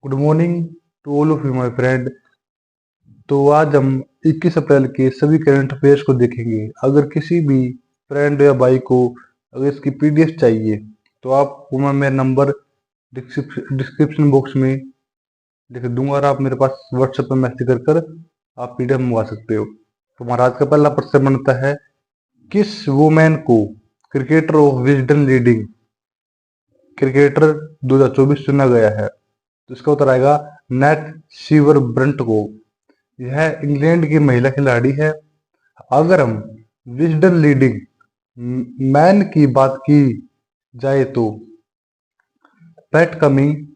Good morning to all of you my friend. तो आज हम 21 अप्रैल के सभी करंट अफेयर्स को देखेंगे। अगर किसी भी फ्रेंड या भाई को अगर इसकी पीडीएफ चाहिए तो आपको मैं मेरा नंबर डिस्क्रिप्शन बॉक्स में लिख दूंगा और आप मेरे पास व्हाट्सएप पर मैसेज कर आप पीडीएफ मंगवा सकते हो। तो हमारा आज का पहला प्रश्न बनता है, किस वुमेन को cricketer of Wisden leading cricketer 2024 चुना गया है? तो इसका उत्तर आएगा नेट सीवर ब्रंट को। यह इंग्लैंड की महिला खिलाड़ी है। अगर हम विजडन लीडिंग मैन की बात की जाए तो पैट कमिंग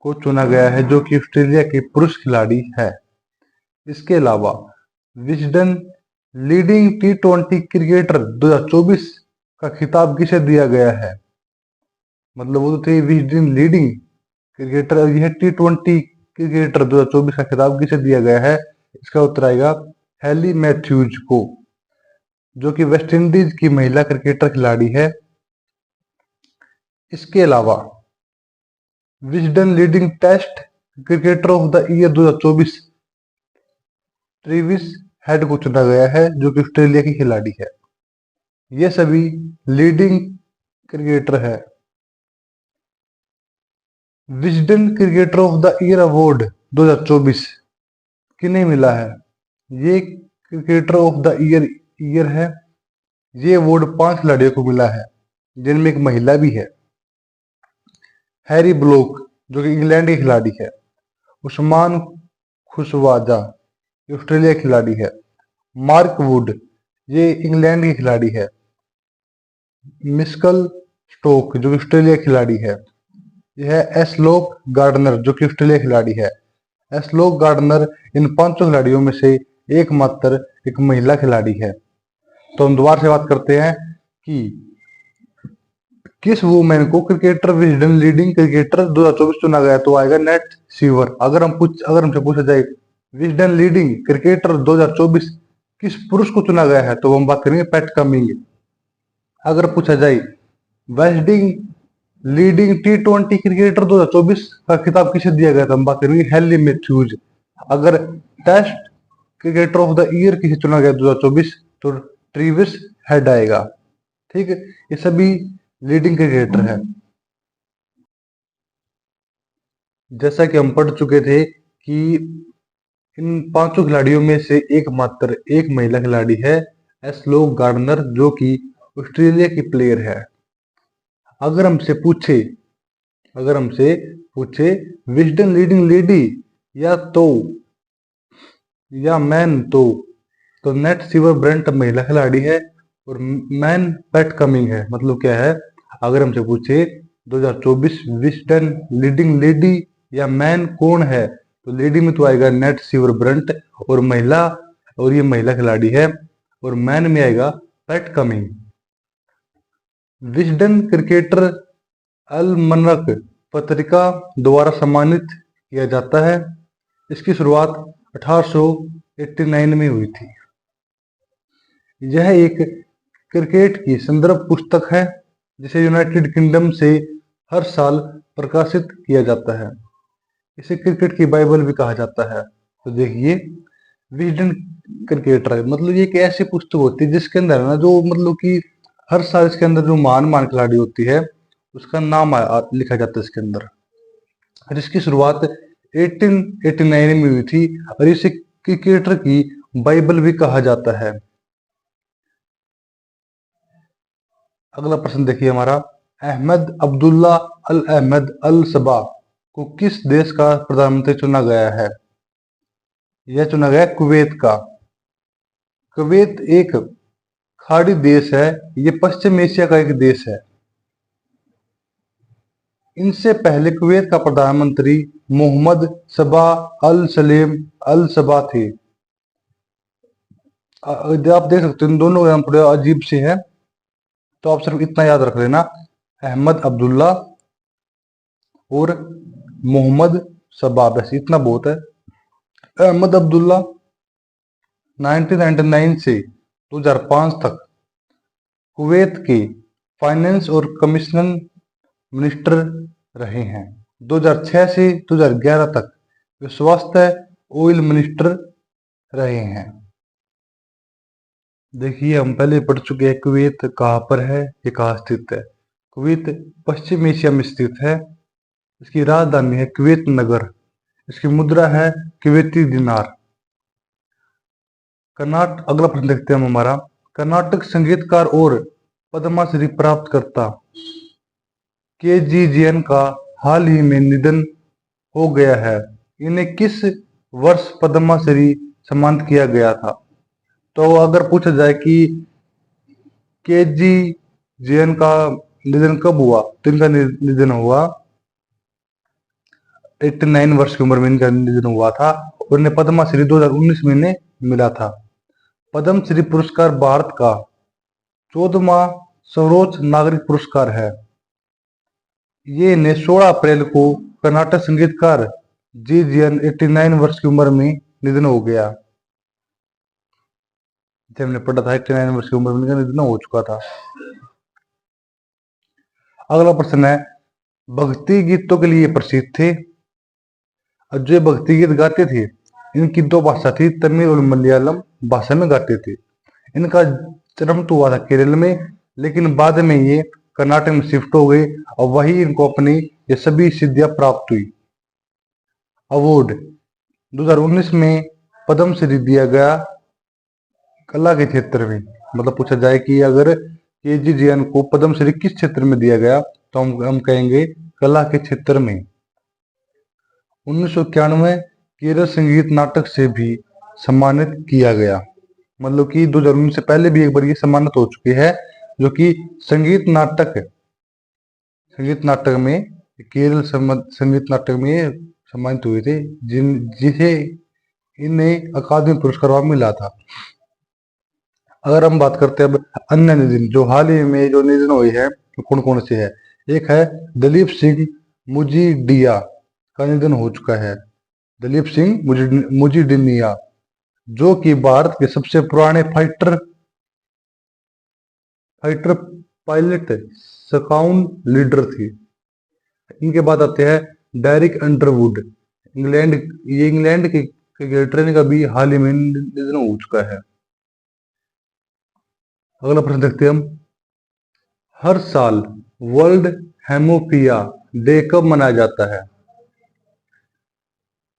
को चुना गया है, जो कि ऑस्ट्रेलिया के पुरुष खिलाड़ी है। इसके अलावा विजडन लीडिंग T20 क्रिकेटर 2024 का खिताब किसे दिया गया है? मतलब वो तो थे विजडन लीडिंग क्रिकेटर, यह T20 क्रिकेटर 2024 का खिताब किसे दिया गया है? इसका उत्तर आएगा हेली मैथ्यूज को, जो कि वेस्ट इंडीज की महिला क्रिकेटर खिलाड़ी है। इसके अलावा Wisden leading test cricketer of the year 2024 Travis Head को चुना गया है, जो कि ऑस्ट्रेलिया की खिलाड़ी है। ये सभी लीडिंग क्रिकेटर है। Wisden cricketer of the year award 2024 किन्हें मिला है? ये क्रिकेटर ऑफ द ईयर है। ये अवार्ड 5 खिलाड़ियों को मिला है, जिनमें एक महिला भी है। हैरी ब्लॉक, जो कि इंग्लैंड के खिलाड़ी है। उस्मान खुशवाजा, ये ऑस्ट्रेलिया के खिलाड़ी है। मार्क वुड, ये इंग्लैंड के खिलाड़ी है। मिस्कल स्टोक, जो कि ऑस्ट्रेलिया के खिलाड़ी है। यह है एसलोक गार्डनर, जो कि ऑस्ट्रेलिया के खिलाड़ी है। एसलोक गार्डनर इन 5 खिलाड़ियों में से एकमात्र एक महिला खिलाड़ी है। तो हम दोबारा से बात करते हैं कि किस वुमेन को क्रिकेटर विजडन लीडिंग क्रिकेटर 2024 चुना गया, तो आएगा नेट सीवर। अगर हमसे पूछा जाए विजडन लीडिंग क्रिकेटर 2024 किस पुरुष को चुना गया है, तो हम बात करेंगे पैट कमिंग। अगर पूछा जाए वेस्टिंग लीडिंग T20 क्रिकेटर 2024 का खिताब किसे दिया गया, तो हम बात करेंगे हेली मैथ्यूज। अगर test cricketer of the year किसे चुना गया 2024, तो ट्रेविस हेड आएगा। ठीक है, ये सभी लीडिंग क्रिकेटर है। जैसा कि हम पढ़ चुके थे कि इन 5 खिलाड़ियों में से एकमात्र एक महिला खिलाड़ी है, एसलोक गार्डनर, जो कि ऑस्ट्रेलिया की प्लेयर है। अगर हमसे पूछे विजडन लीडिंग लेडी या मैन, तो नेट सीवर ब्रंट महिला खिलाड़ी है और मैन पैट कमिंग है। मतलब क्या है, अगर हमसे पूछे 2024 विजडन लीडिंग लेडी या मैन कौन है, तो लेडी में तो आएगा नेट सीवर ब्रंट और ये महिला खिलाड़ी है, और मैन में आएगा पैट कमिंग। विजडन क्रिकेटर अलमनक पत्रिका द्वारा सम्मानित किया जाता है। इसकी शुरुआत 1889 में हुई थी। यह एक क्रिकेट की संदर्भ पुस्तक है, जिसे यूनाइटेड किंगडम से हर साल प्रकाशित किया जाता है। इसे क्रिकेट की बाइबल भी कहा जाता है। तो देखिए, विजडन क्रिकेटर मतलब ये एक ऐसी पुस्तक होती है जिसके अंदर ना, जो मतलब कि हर साल इसके अंदर जो महान खिलाड़ी होती है उसका नाम लिखा जाता है इसके अंदर। और इसकी शुरुआत 1889 में हुई थी और इसे क्रिकेटर की बाइबल भी कहा जाता है। अगला प्रश्न देखिए हमारा, अहमद अब्दुल्ला अल अहमद अल सबा को किस देश का प्रधानमंत्री चुना गया है? यह चुना गया कुवैत का। कुवैत एक खाड़ी देश है। ये पश्चिम एशिया का एक देश है। इनसे पहले कुवैत का प्रधानमंत्री मोहम्मद सबा अल सलेम अल सबा थे। आप देख सकते हो इन दोनों का नाम थोड़े अजीब से है, तो आप सिर्फ इतना याद रख लेना, अहमद अब्दुल्ला और मोहम्मद सबा, बस इतना बहुत है। अहमद अब्दुल्ला 1999 से 2005 तक कुवैत के फाइनेंस और कमीशन मिनिस्टर रहे हैं। 2006 से 2011 तक वे स्वास्थ्य ऑयल मिनिस्टर रहे हैं। देखिए, हम पहले पढ़ चुके हैं कुवैत कहाँ पर है, ये कहाँ स्थित है। कुवैत पश्चिम एशिया में स्थित है। इसकी राजधानी है कुवैत नगर। इसकी मुद्रा है कुवैती दिनार। कर्नाटक, अगला प्रश्न देखते हैं हम हमारा। कर्नाटक संगीतकार और पद्मश्री प्राप्त करता KGJN का हाल ही में निधन हो गया है। इन्हें किस वर्ष पद्मश्री सम्मानित किया गया था? तो अगर पूछा जाए कि KGJN का निधन कब हुआ, तो इनका निधन हुआ 89 वर्ष की उम्र में इनका निधन हुआ था और इन्हें पद्मश्री 2019 में इन्हें मिला था। पद्मश्री पुरस्कार भारत का 14वां सर्वोच्च नागरिक पुरस्कार है। ये इन्हें 16 अप्रैल को कर्नाटक संगीतकार GJN 89 वर्ष की उम्र में निधन हो गया। जब हमने पढ़ा था 89 वर्ष की उम्र में इनका निधन हो चुका था। अगला प्रश्न है, भक्ति गीतों के लिए प्रसिद्ध थे। और जो भक्ति गीत गाते थे, इनकी दो भाषा थी, तमिल और मलयालम भाषा में गाते थे। इनका जन्म तो हुआ था केरल में, लेकिन बाद में ये कर्नाटक में शिफ्ट हो गए और वही इनको अपनी ये सभी सिद्धियां प्राप्त हुई। अवार्ड 2019 में पद्मश्री दिया गया कला के क्षेत्र में। मतलब पूछा जाए कि अगर KGJN को पद्मश्री किस क्षेत्र में दिया गया, तो हम कहेंगे कला के क्षेत्र में। 1991 केरल संगीत नाटक से भी सम्मानित किया गया। मतलब कि 2019 से पहले भी एक बार ये सम्मानित हो चुके हैं, जो कि संगीत नाटक में केरल संगीत नाटक में सम्मानित हुए थे, जिसे इन्हें अकादमी पुरस्कार मिला था। अगर हम बात करते हैं अब अन्य निधन, जो हाल ही में जो निधन हुए हैं, तो कौन कौन से है। एक है दलीप सिंह मुजीडिया का निधन हो चुका है। दलीप सिंह मुजीडिया, जो कि भारत के सबसे पुराने फाइटर पायलट स्काउट लीडर थे। इनके बाद आते हैं डेरिक अंडरवुड। इंग्लैंड के क्रिकेटर का भी हाल ही में निधन हो चुका है। अगला प्रश्न देखते हैं हम। हर साल वर्ल्ड हेमोफिलिया डे कब मनाया जाता है?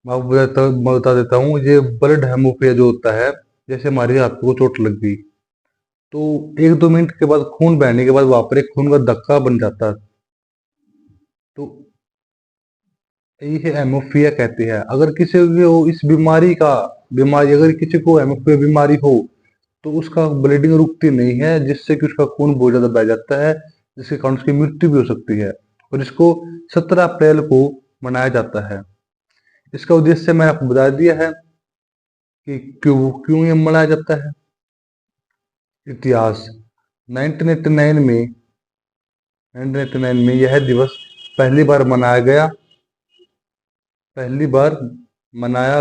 मैं आपको बता देता हूँ। ये ब्लड हेमोफिलिया जो होता है, जैसे हमारे हाथ को चोट लग गई, तो 1-2 मिनट के बाद खून बहने के बाद वहां पर एक खून का धक्का बन जाता है, तो ये हेमोफिलिया कहते हैं। अगर किसी को इस बीमारी अगर किसी को हेमोफिलिया बीमारी हो, तो उसका ब्लीडिंग रुकती नहीं है, जिससे कि उसका खून बहुत ज्यादा बह जाता है, जिसके कारण उसकी मृत्यु भी हो सकती है। और इसको 17 अप्रैल को मनाया जाता है। इसका उद्देश्य मैंने आपको बता दिया है कि क्यों ये मनाया जाता है। इतिहास 1989 में यह दिवस पहली बार मनाया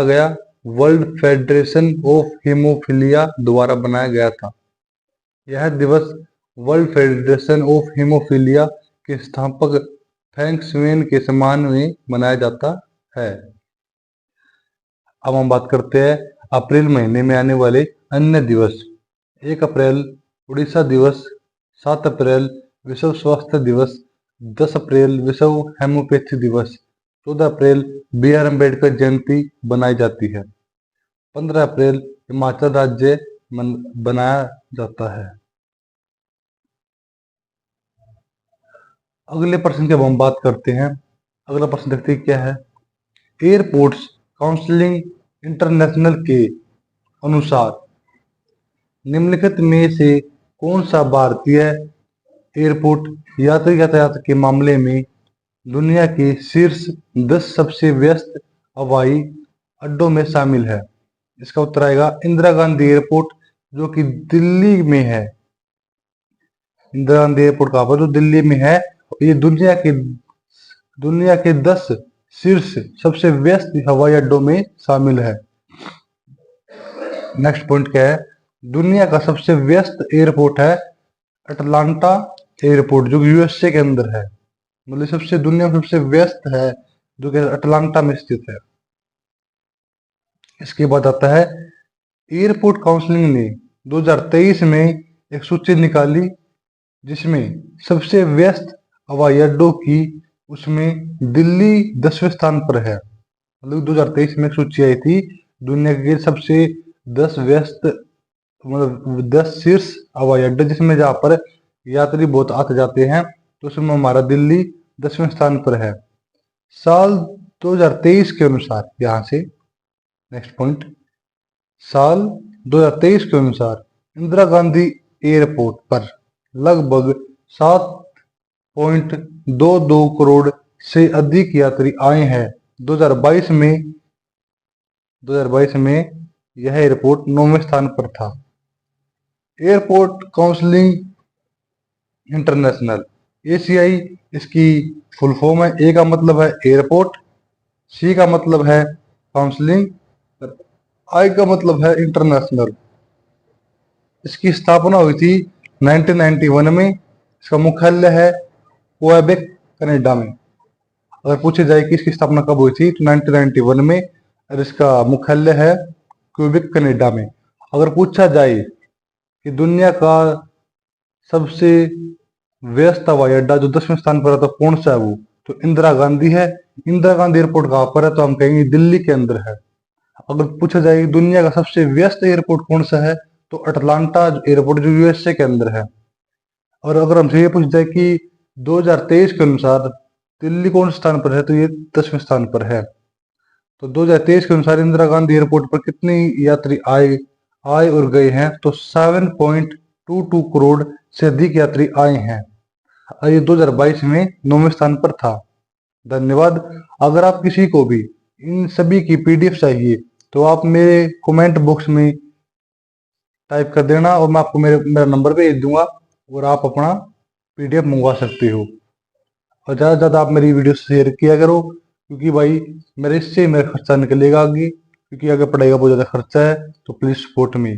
गया वर्ल्ड फेडरेशन ऑफ हीमोफीलिया द्वारा बनाया गया था। यह दिवस वर्ल्ड फेडरेशन ऑफ हीमोफीलिया के स्थापक फ्रैंक स्वेन के सम्मान में मनाया जाता है। अब हम बात करते हैं अप्रैल महीने में आने वाले अन्य दिवस। 1 अप्रैल उड़ीसा दिवस, 7 अप्रैल विश्व स्वास्थ्य दिवस, 10 अप्रैल विश्व हेमोपैथी दिवस, 14 अप्रैल BR अम्बेडकर जयंती बनाई जाती है, 15 अप्रैल हिमाचल राज्य बनाया जाता है। अगले प्रश्न की हम बात करते हैं। अगला प्रश्न देखते हैं क्या है। एयरपोर्ट्स काउंसिलिंग इंटरनेशनल के अनुसार निम्नलिखित में से कौन सा भारतीय एयरपोर्ट यात्री यातायात के मामले में दुनिया के शीर्ष 10 सबसे व्यस्त हवाई अड्डों में शामिल है? इसका उत्तर आएगा इंदिरा गांधी एयरपोर्ट, जो कि दिल्ली में है। इंदिरा गांधी एयरपोर्ट कहां पर? जो दिल्ली में है। ये दुनिया के 10 शीर्ष सबसे व्यस्त हवाई अड्डों में शामिल है। नेक्स्ट पॉइंट क्या है? दुनिया का सबसे व्यस्त एयरपोर्ट है अटलांटा एयरपोर्ट, जो USA के अंदर है। मतलब दुनिया में सबसे व्यस्त है जो कि अटलांटा में स्थित है। इसके बाद आता है एयरपोर्ट काउंसिल ने 2023 में एक सूची निकाली जिसमें सबसे व्यस्त हवाई अड्डों की उसमें दिल्ली 10वें स्थान पर है। मतलब 2023 में एक सूची आई थी दुनिया के सबसे 10 व्यस्त, मतलब 10 शीर्ष हवाई अड्डे जिसमें जहाँ पर यात्री बहुत आते जाते हैं, तो उसमें हमारा दिल्ली 10वें स्थान पर है। साल 2023 के अनुसार, यहाँ से नेक्स्ट पॉइंट, साल 2023 के अनुसार इंदिरा गांधी एयरपोर्ट पर लगभग 7.22 करोड़ से अधिक यात्री आए हैं। 2022 में यह एयरपोर्ट 9वें स्थान पर था। एयरपोर्ट काउंसलिंग इंटरनेशनल, एसीआई इसकी फुल फॉर्म है। ए का मतलब है एयरपोर्ट, सी का मतलब है काउंसलिंग, आई का मतलब है इंटरनेशनल। इसकी स्थापना हुई थी 1991 में। इसका मुख्यालय है क्वेबेक, कनाडा में। अगर पूछे जाए कि इसकी स्थापना कब हुई थी तो 1991 में, और इसका मुख्यालय है क्वेबेक, कनाडा में। अगर पूछा जाए कि दुनिया का सबसे व्यस्त हवाई अड्डा जो 10वें स्थान पर है तो कौन सा है वो, तो इंदिरा गांधी है। इंदिरा गांधी एयरपोर्ट कहाँ पर है, तो हम कहेंगे दिल्ली के अंदर है। अगर पूछा जाए कि दुनिया का सबसे व्यस्त एयरपोर्ट कौन सा है, तो अटलांटा एयरपोर्ट जो यूएसए के अंदर है। और अगर हमसे ये पूछ जाए कि 2023 के अनुसार दिल्ली कौन से स्थान पर है, तो ये 10वें स्थान पर है। तो 2023 के अनुसार इंदिरा गांधी एयरपोर्ट पर कितने यात्री आए और गए हैं, तो 7.22 करोड़ से अधिक यात्री आए हैं। और ये 2022 में 9वें स्थान पर था। धन्यवाद। अगर आप किसी को भी इन सभी की पीडीएफ चाहिए तो आप मेरे कमेंट बॉक्स में टाइप कर देना और मैं आपको मेरा नंबर भेज दूंगा और आप अपना पीडीएफ मंगवा सकते हो। और ज़्यादा से ज़्यादा आप मेरी वीडियो शेयर किया करो, क्योंकि भाई मेरे इससे मेरा खर्चा निकलेगा आगे, क्योंकि अगर पढ़ाई का बहुत ज़्यादा खर्चा है, तो प्लीज़ सपोर्ट मी।